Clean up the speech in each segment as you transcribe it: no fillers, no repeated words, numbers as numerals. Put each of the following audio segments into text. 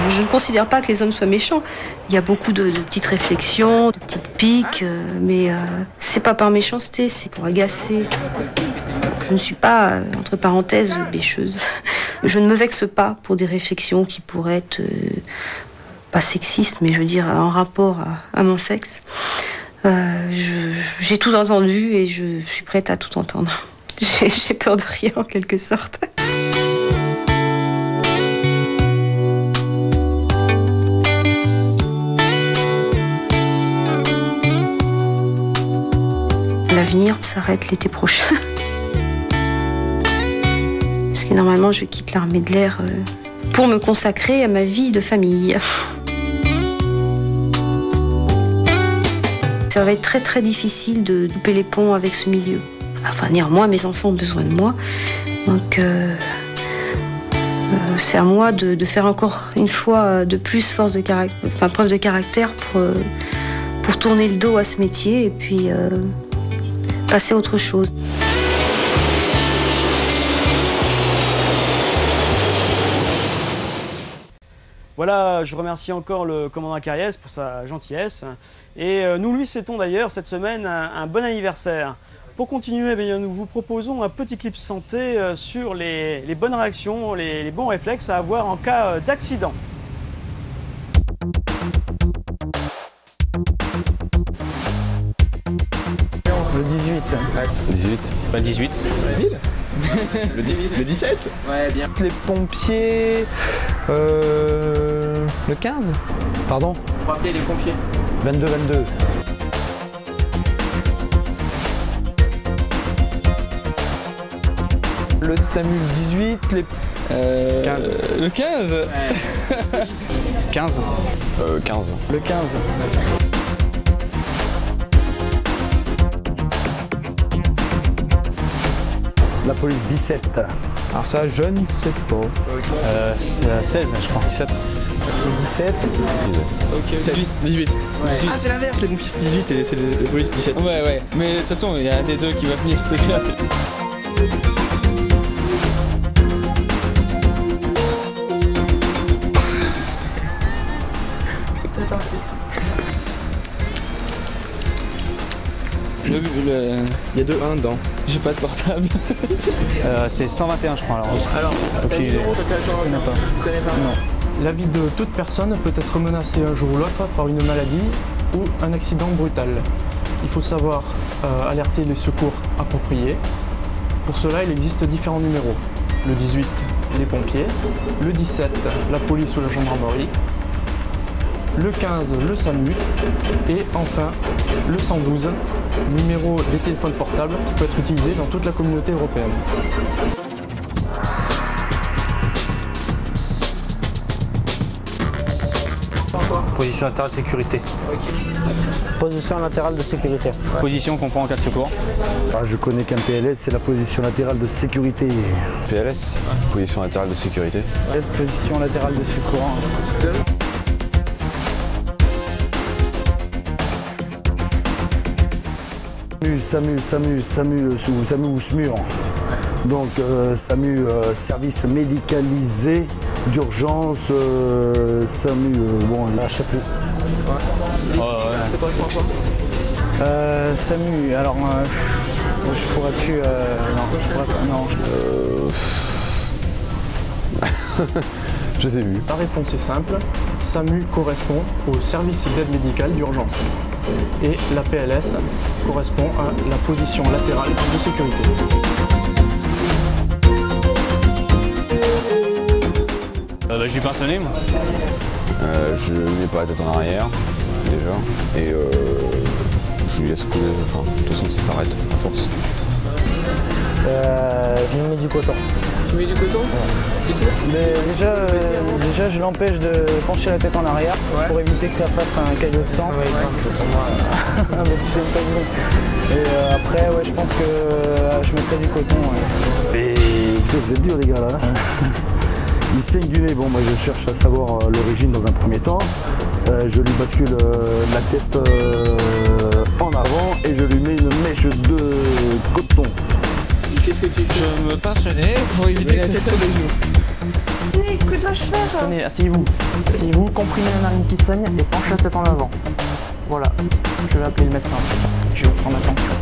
Je ne considère pas que les hommes soient méchants. Il y a beaucoup de petites réflexions, de petites piques, mais c'est pas par méchanceté, c'est pour agacer. Je ne suis pas, entre parenthèses, bêcheuse. Je ne me vexe pas pour des réflexions qui pourraient être pas sexistes, mais je veux dire en rapport à mon sexe. J'ai tout entendu et je suis prête à tout entendre. J'ai peur de rien en quelque sorte. L'avenir s'arrête l'été prochain. Parce que normalement, je quitte l'armée de l'air pour me consacrer à ma vie de famille. Ça va être très très difficile de couper les ponts avec ce milieu. Enfin, néanmoins, mes enfants ont besoin de moi. Donc, c'est à moi de faire encore une fois de plus preuve de caractère pour tourner le dos à ce métier et puis passer à autre chose. Voilà, je remercie encore le commandant Cariès pour sa gentillesse. Et nous lui souhaitons d'ailleurs cette semaine un bon anniversaire. Pour continuer, nous vous proposons un petit clip santé sur les bonnes réactions, les bons réflexes à avoir en cas d'accident. Le 18. Le 18. Le 18. Pile. Le 17. Ouais, bien. Les pompiers. Le 15. Pardon. Faut appeler les pompiers. 22. Le SAMU 18. Les. 15. Le 15. Ouais. 15. 15. Le 15. La police 17. Alors ça, je ne sais pas. C'est 16, je crois. 17. Le 17. Ok, 18. Ouais. Ah, c'est l'inverse, les pompiers 18 et c'est les polices 17. Ouais. Mais de toute façon, il y a un des deux qui va venir, c'est clair. Il y a 2-1 dedans. J'ai pas de portable. C'est 121, je crois. Alors, ça ok, je connais pas. Tu connais pas? Non. La vie de toute personne peut être menacée un jour ou l'autre par une maladie ou un accident brutal. Il faut savoir alerter les secours appropriés. Pour cela, il existe différents numéros. Le 18, les pompiers. Le 17, la police ou la gendarmerie. Le 15, le SAMU. Et enfin, le 112, numéro des téléphones portables qui peut être utilisé dans toute la communauté européenne. Position latérale de sécurité. Position latérale de sécurité. Position qu'on prend en cas de secours. Ah, je connais qu'un PLS, c'est la position latérale de sécurité. PLS, position latérale de sécurité. Position latérale de secours. SAMU ou SMUR. Donc SAMU, service médicalisé d'urgence, SAMU, bon là je sais plus. C'est quoi, je crois pas? SAMU, alors je pourrais plus, non, je pourrais pas, non. Je sais plus. La réponse est simple. SAMU correspond au service d'aide médicale d'urgence. Et la PLS correspond à la position latérale de sécurité. Je lui pince le nez, moi. Je mets pas la tête en arrière, déjà. Et je lui laisse couler. Enfin, de toute façon, ça s'arrête à force. Je lui mets du coton. Tu mets du coton? Ouais. C'est tout? Mais déjà, je l'empêche de pencher la tête en arrière pour éviter que ça fasse un caillot de sang. Ouais, de toute façon, moi. Non, mais tu sais pas bon. Et après, ouais, je pense que je mettrai du coton. Ouais. Et putain, vous êtes durs, les gars, là. Il saigne du nez. Bon, moi, je cherche à savoir l'origine dans un premier temps. Je lui bascule la tête en avant et je lui mets une mèche de coton. Qu'est-ce que tu fais? Je me pince le nez pour éviter que ça se Que dois-je faire? Tenez, asseyez-vous. Asseyez-vous, comprimez la narine qui saigne et penchez la tête en avant. Voilà, je vais appeler le médecin. Je vais prendre attention.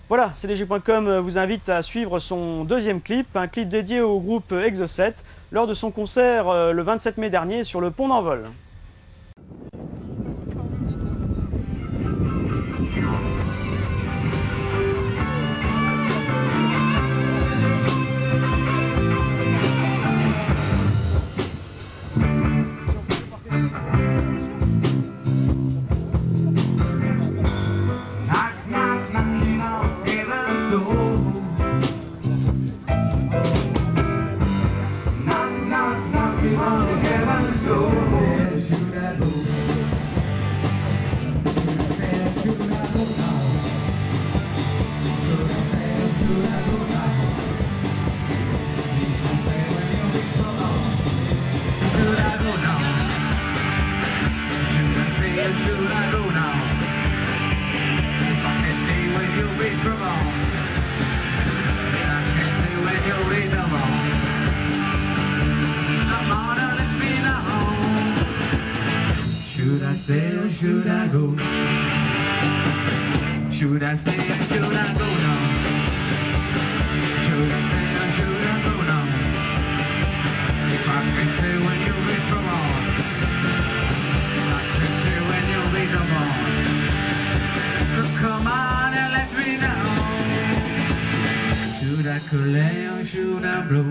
Voilà, CDG.com vous invite à suivre son deuxième clip, un clip dédié au groupe Exocet, lors de son concert le 27 mai dernier sur le pont d'Envol. Should I stay or should I go? Should I stay or should I go now? Should I stay or should I go now? If I can stay when you reach from on, I can stay when you reach from on. So come on and let me know. Should I collect or should I blow?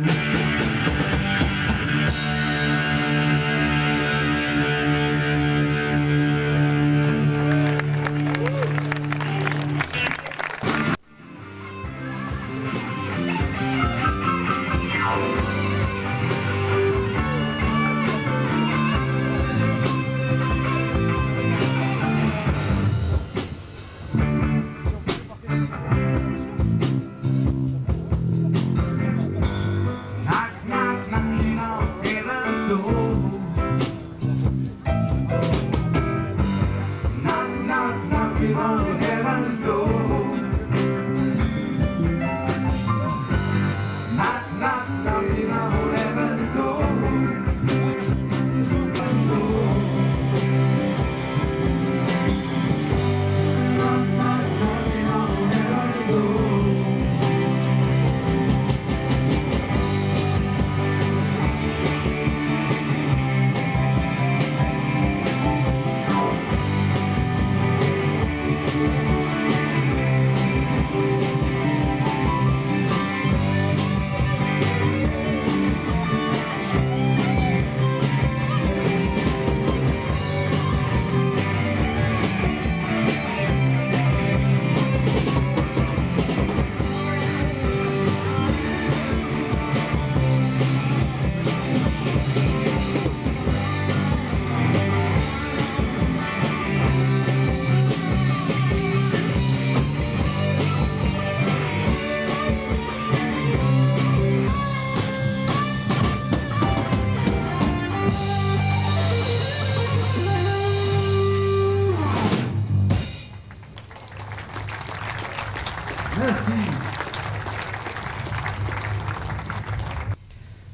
Merci.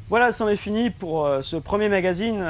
Voilà, c'en est fini pour ce premier magazine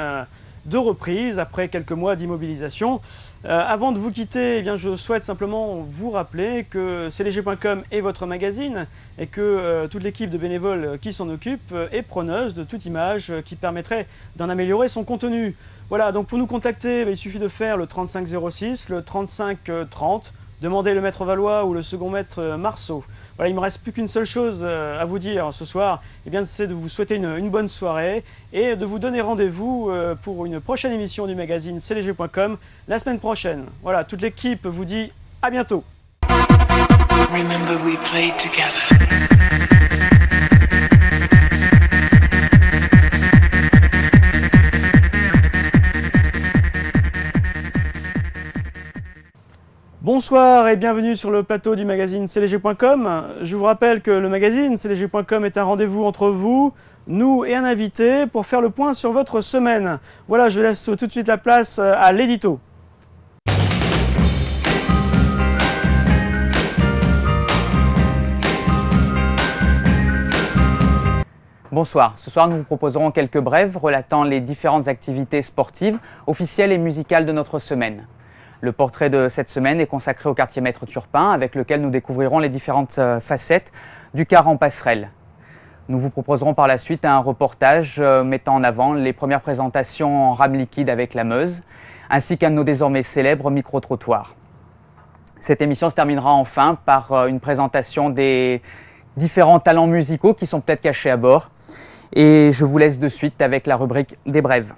de reprise après quelques mois d'immobilisation. Avant de vous quitter, eh bien, je souhaite simplement vous rappeler que CDG.com est votre magazine et que toute l'équipe de bénévoles qui s'en occupe est preneuse de toute image qui permettrait d'en améliorer son contenu. Voilà, donc pour nous contacter, il suffit de faire le 3506, le 3530, demander le maître Valois ou le second maître Marceau. Voilà, il ne me reste plus qu'une seule chose à vous dire ce soir, eh bien, c'est de vous souhaiter une bonne soirée et de vous donner rendez-vous pour une prochaine émission du magazine CDG.com la semaine prochaine. Voilà, toute l'équipe vous dit à bientôt. Remember we played together. Bonsoir et bienvenue sur le plateau du magazine CDG.com. Je vous rappelle que le magazine CDG.com est un rendez-vous entre vous, nous et un invité pour faire le point sur votre semaine. Voilà, je laisse tout de suite la place à l'édito. Bonsoir, ce soir nous vous proposerons quelques brèves relatant les différentes activités sportives, officielles et musicales de notre semaine. Le portrait de cette semaine est consacré au quartier maître Turpin, avec lequel nous découvrirons les différentes facettes du car en passerelle. Nous vous proposerons par la suite un reportage mettant en avant les premières présentations en rame liquide avec la Meuse, ainsi qu'un de nos désormais célèbres micro-trottoirs. Cette émission se terminera enfin par une présentation des différents talents musicaux qui sont peut-être cachés à bord. Et je vous laisse de suite avec la rubrique des brèves.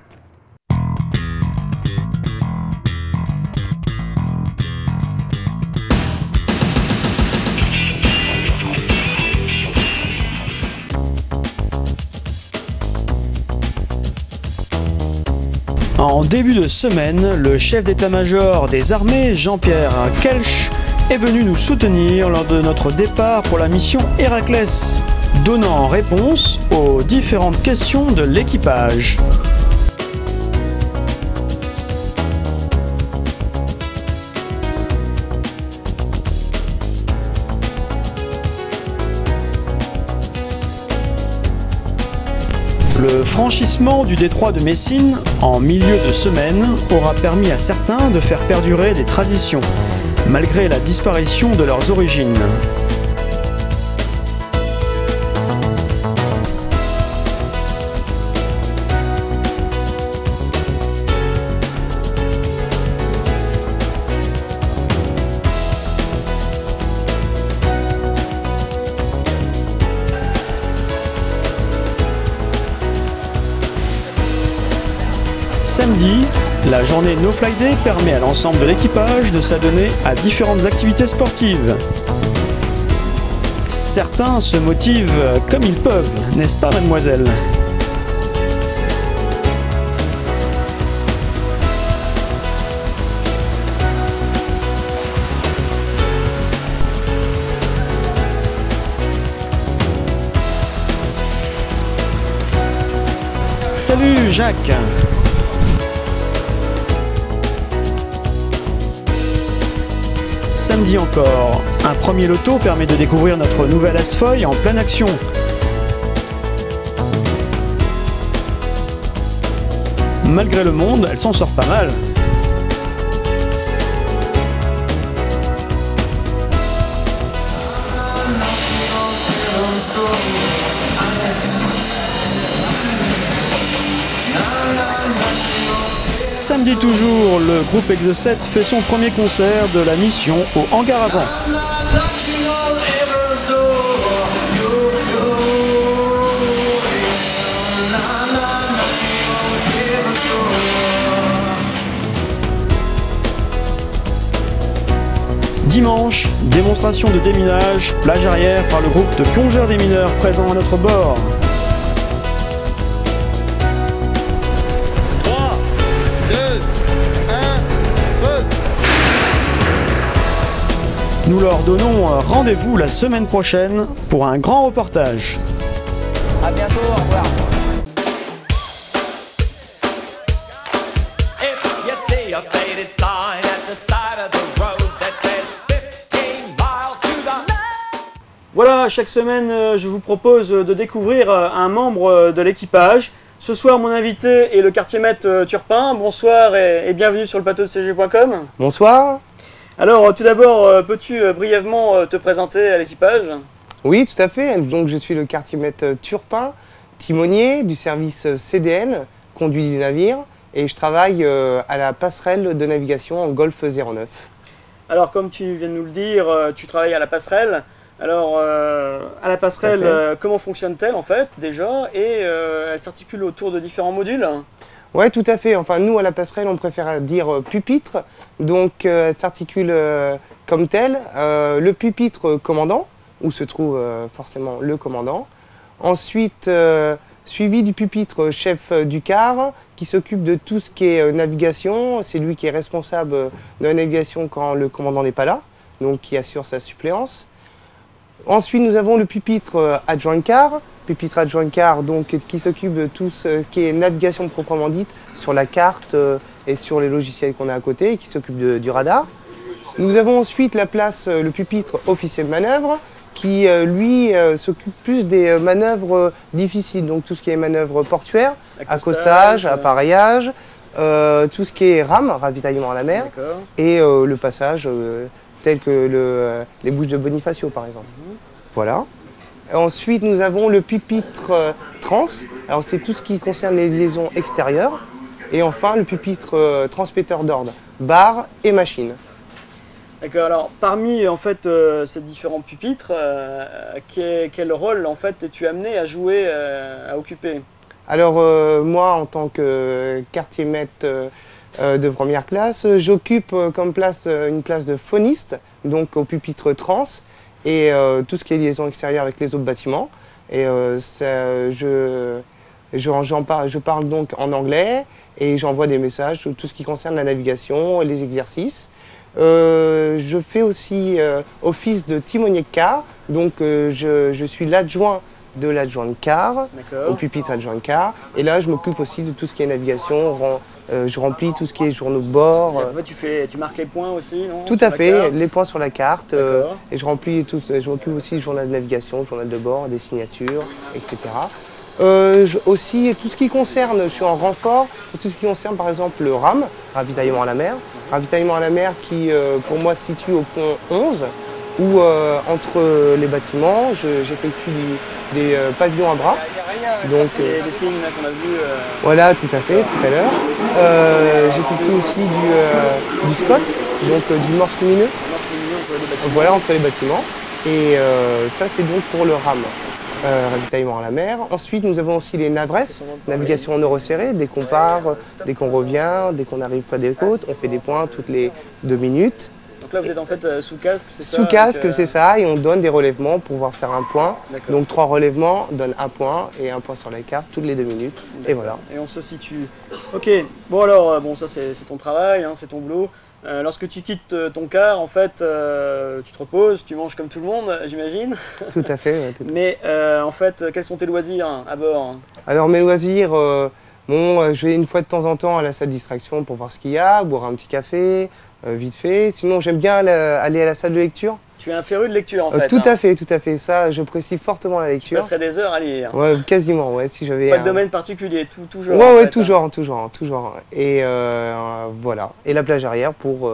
En début de semaine, le chef d'état-major des armées, Jean-Pierre Kelch, est venu nous soutenir lors de notre départ pour la mission Héraclès, donnant réponse aux différentes questions de l'équipage. Le franchissement du détroit de Messine en milieu de semaine aura permis à certains de faire perdurer des traditions, malgré la disparition de leurs origines. Samedi, la journée No Fly Day permet à l'ensemble de l'équipage de s'adonner à différentes activités sportives. Certains se motivent comme ils peuvent, n'est-ce pas mademoiselle ? Salut Jacques! Samedi encore, un premier loto permet de découvrir notre nouvelle Asfoy en pleine action. Malgré le monde, elle s'en sort pas mal. Samedi toujours, le groupe Exocet fait son premier concert de la mission au hangar avant. Dimanche, démonstration de déminage, plage arrière par le groupe de plongeurs des mineurs présents à notre bord. Nous leur donnons rendez-vous la semaine prochaine pour un grand reportage. À bientôt, au revoir. Voilà, chaque semaine, je vous propose de découvrir un membre de l'équipage. Ce soir, mon invité est le quartier maître Turpin. Bonsoir et bienvenue sur le plateau de CG.com. Bonsoir. Alors, tout d'abord, peux-tu brièvement te présenter à l'équipage ? Oui, tout à fait. Donc, je suis le quartier maître Turpin, timonier du service CDN, conduit du navire, et je travaille à la passerelle de navigation en Golfe 09. Alors, comme tu viens de nous le dire, tu travailles à la passerelle. Alors, à la passerelle, comment fonctionne-t-elle en fait déjà ? Et elle s'articule autour de différents modules ? Oui, tout à fait. Enfin, nous, à la passerelle, on préfère dire pupitre. Donc, elle s'articule comme tel. Le pupitre commandant, où se trouve forcément le commandant. Ensuite, suivi du pupitre chef du car, qui s'occupe de tout ce qui est navigation. C'est lui qui est responsable de la navigation quand le commandant n'est pas là, donc qui assure sa suppléance. Ensuite, nous avons le pupitre adjoint de car, pupitre adjoint de quart, donc qui s'occupe de tout ce qui est navigation proprement dite sur la carte et sur les logiciels qu'on a à côté, et qui s'occupe du radar. Nous avons ensuite la place, le pupitre officier de manœuvre, qui lui s'occupe plus des manœuvres difficiles, donc tout ce qui est manœuvres portuaires, accostage, appareillage, tout ce qui est rame, ravitaillement à la mer, et le passage tel que les bouches de Bonifacio par exemple. Voilà. Ensuite nous avons le pupitre trans, alors c'est tout ce qui concerne les liaisons extérieures, et enfin le pupitre transmetteur d'ordre, barre et machine. D'accord, alors parmi en fait ces différents pupitres, quel rôle en fait es-tu amené à jouer, à occuper? Alors moi en tant que quartier maître de première classe, j'occupe comme place une place de phoniste, donc au pupitre trans, et tout ce qui est liaison extérieure avec les autres bâtiments. Et je parle donc en anglais et j'envoie des messages sur tout ce qui concerne la navigation et les exercices. Je fais aussi office de timonier de quart, donc je suis l'adjoint de l'adjoint de quart, au pupitre adjoint de quart, et là je m'occupe aussi de tout ce qui est navigation, je remplis tout ce qui est journaux de bord. Tu marques les points aussi, non? Tout à fait, les points sur la carte, et je remplis tout, je m'occupe aussi du journal de navigation, journal de bord, des signatures, etc. Aussi, tout ce qui concerne, je suis en renfort, tout ce qui concerne par exemple le RAM, ravitaillement à la mer. Ravitaillement à la mer qui, pour moi, se situe au pont 11, où entre les bâtiments, j'effectue des pavillons à bras. Donc, les signes qu'on a vus. Voilà, tout à fait, tout à l'heure. J'effectue aussi du SCOT, donc du morse lumineux. Voilà, entre les bâtiments. Et ça, c'est donc pour le RAM. Ravitaillement à la mer. Ensuite, nous avons aussi les navresses, navigation en euro serré, dès qu'on part, dès qu'on revient, dès qu'on arrive près des côtes, on fait des points toutes les 2 minutes. Donc là, vous êtes en fait sous casque, c'est ça? Sous casque, c'est ça, et on donne des relèvements pour pouvoir faire un point. Donc 3 relèvements donnent un point, et un point sur la carte toutes les 2 minutes, et voilà. Et on se situe. Ok, bon alors, bon ça c'est ton travail, hein, c'est ton boulot. Lorsque tu quittes ton quart, en fait, tu te reposes, tu manges comme tout le monde, j'imagine. Tout à fait. Ouais, Mais en fait, quels sont tes loisirs à bord? Alors mes loisirs, je vais une fois de temps en temps à la salle de distraction pour voir ce qu'il y a, boire un petit café, vite fait. Sinon, j'aime bien aller à la salle de lecture. Tu es un féru de lecture en fait. Tout à fait, tout à fait. Ça, je précise fortement la lecture. Tu passerais des heures à lire. Ouais, quasiment, ouais, si j'avais. Pas de domaine particulier, toujours. Ouais, ouais, toujours. Et voilà. Et la plage arrière pour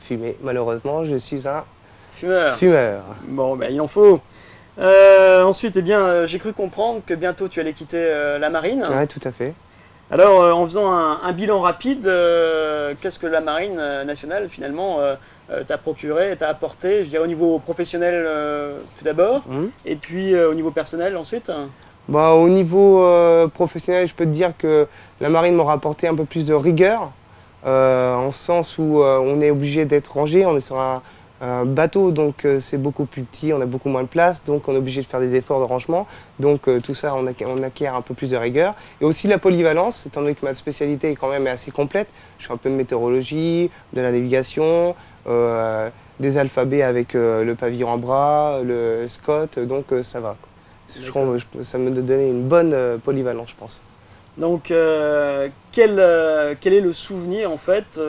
fumer. Malheureusement, je suis un fumeur. Bon, ben il en faut. Ensuite, eh bien, j'ai cru comprendre que bientôt tu allais quitter la marine. Ouais, tout à fait. Alors, en faisant un bilan rapide, qu'est-ce que la marine nationale finalement t'a procuré, t'a apporté, je dirais au niveau professionnel tout d'abord, et puis au niveau personnel ensuite? Bah, au niveau professionnel, je peux te dire que la marine m'aura apporté un peu plus de rigueur, en sens où on est obligé d'être rangé, on est sur un bateau, donc c'est beaucoup plus petit, on a beaucoup moins de place, donc on est obligé de faire des efforts de rangement. Donc tout ça, on acquiert un peu plus de rigueur. Et aussi la polyvalence, étant donné que ma spécialité est quand même assez complète. Je fais un peu de météorologie, de la navigation, des alphabets avec le pavillon à bras, le SCOT, donc ça va. Ça me donne une bonne polyvalence, je pense. Donc quel est le souvenir en fait